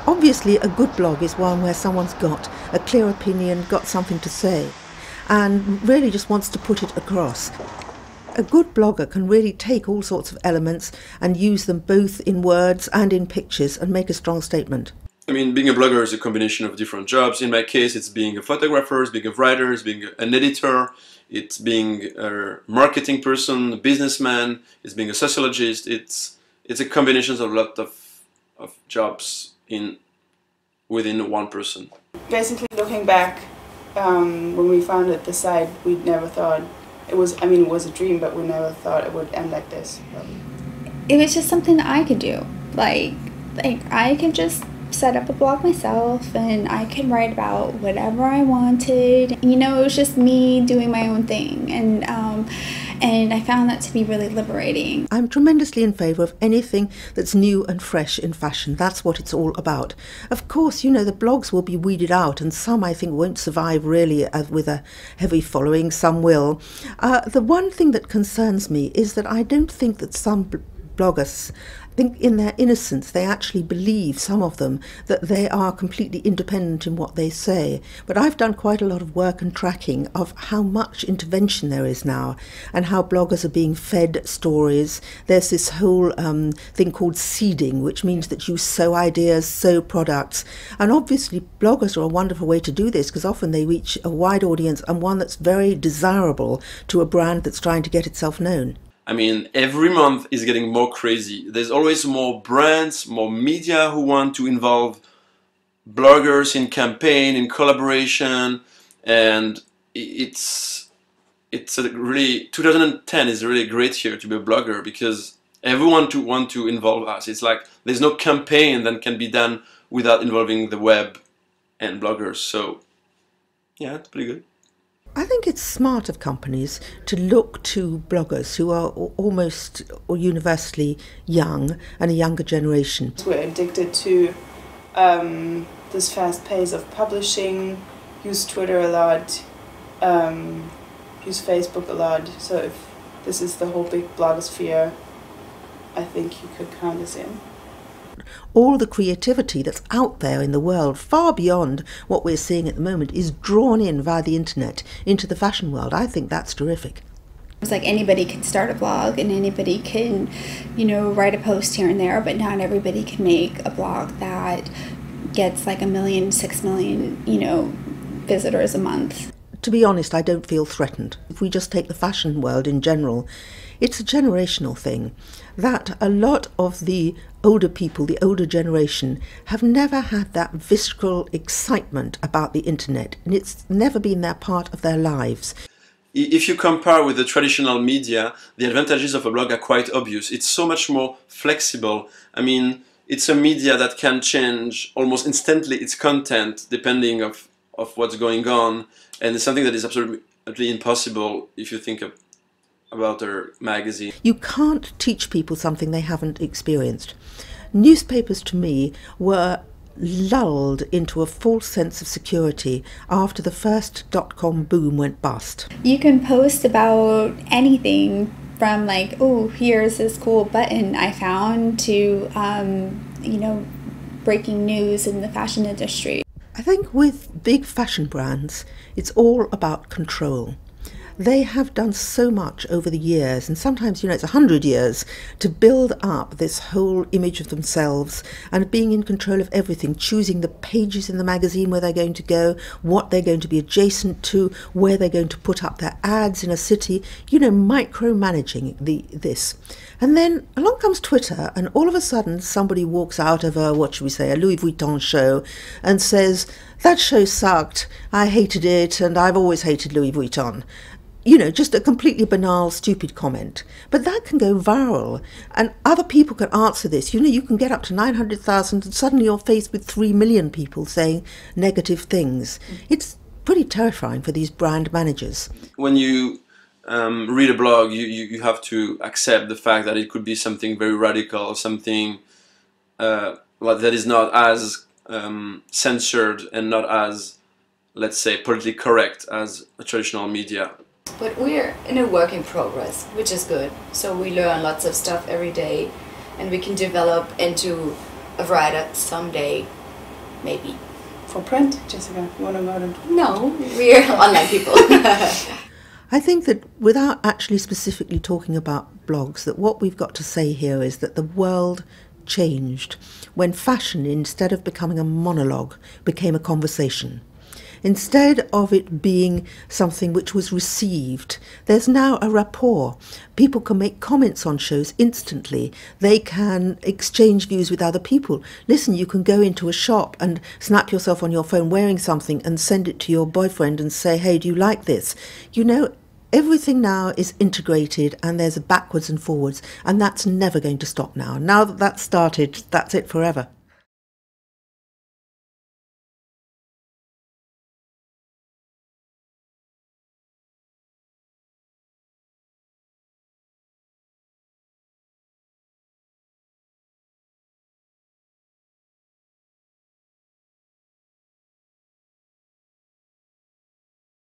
Obviously, a good blog is one where someone's got a clear opinion, got something to say, and really just wants to put it across. A good blogger can really take all sorts of elements and use them both in words and in pictures and make a strong statement. I mean, being a blogger is a combination of different jobs. In my case, it's being a photographer, it's being a writer, it's being an editor, it's being a marketing person, a businessman, it's being a sociologist. It's a combination of a lot of jobs within one person. Basically, looking back, when we founded the site, we'd never thought it was. I mean, it was a dream, but we never thought it would end like this. It was just something that I could do. Like I could just set up a blog myself and I could write about whatever I wanted. You know, it was just me doing my own thing, and I found that to be really liberating. I'm tremendously in favour of anything that's new and fresh in fashion. That's what it's all about. Of course, you know, the blogs will be weeded out, and some I think won't survive really with a heavy following, some will. The one thing that concerns me is that I don't think that some bloggers, I think in their innocence, they actually believe, some of them, that they are completely independent in what they say. But I've done quite a lot of work and tracking of how much intervention there is now and how bloggers are being fed stories. There's this whole thing called seeding, which means that you sow ideas, sow products. And obviously bloggers are a wonderful way to do this because often they reach a wide audience and one that's very desirable to a brand that's trying to get itself known. I mean, every month is getting more crazy. There's always more brands, more media who want to involve bloggers in campaign, in collaboration, and it's a really, 2010 is a really great year to be a blogger because everyone want to involve us. It's like there's no campaign that can be done without involving the web and bloggers. So yeah, it's pretty good. I think it's smart of companies to look to bloggers who are almost or universally young and a younger generation. We're addicted to this fast pace of publishing, use Twitter a lot, use Facebook a lot. So if this is the whole big blogosphere, I think you could count us in. All the creativity that's out there in the world, far beyond what we're seeing at the moment, is drawn in via the internet into the fashion world. I think that's terrific. It's like anybody can start a blog and anybody can, you know, write a post here and there, but not everybody can make a blog that gets like 1 million, 6 million, you know, visitors a month. To be honest, I don't feel threatened. If we just take the fashion world in general, it's a generational thing that a lot of the older people, the older generation, have never had that visceral excitement about the internet, and it's never been that part of their lives. If you compare with the traditional media, the advantages of a blog are quite obvious. It's so much more flexible. I mean, it's a media that can change almost instantly its content depending of what's going on, and it's something that is absolutely impossible if you think about a magazine. You can't teach people something they haven't experienced. Newspapers, to me, were lulled into a false sense of security after the first .com boom went bust. You can post about anything from like, oh, here's this cool button I found, to, you know, breaking news in the fashion industry. I think with big fashion brands, it's all about control. They have done so much over the years, and sometimes, you know, it's 100 years, to build up this whole image of themselves and being in control of everything, choosing the pages in the magazine where they're going to go, what they're going to be adjacent to, where they're going to put up their ads in a city, you know, micromanaging this. And then along comes Twitter, and all of a sudden somebody walks out of a, what should we say, a Louis Vuitton show and says, that show sucked, I hated it, and I've always hated Louis Vuitton. You know, just a completely banal, stupid comment. But that can go viral, and other people can answer this. You know, you can get up to 900,000 and suddenly you're faced with 3 million people saying negative things. It's pretty terrifying for these brand managers. When you read a blog, you have to accept the fact that it could be something very radical, something that is not as censored and not as, let's say, politically correct as a traditional media. But we're in a work in progress, which is good. So we learn lots of stuff every day, and we can develop into a writer someday. maybe. For print, Jessica, you want to go to? No, we're online people. I think that without actually specifically talking about blogs, that what we've got to say here is that the world changed when fashion, instead of becoming a monologue, became a conversation. Instead of it being something which was received, there's now a rapport. People can make comments on shows instantly. They can exchange views with other people. Listen, you can go into a shop and snap yourself on your phone wearing something and send it to your boyfriend and say, hey, do you like this? You know, everything now is integrated and there's a backwards and forwards, and that's never going to stop now. Now that that's started, that's it forever.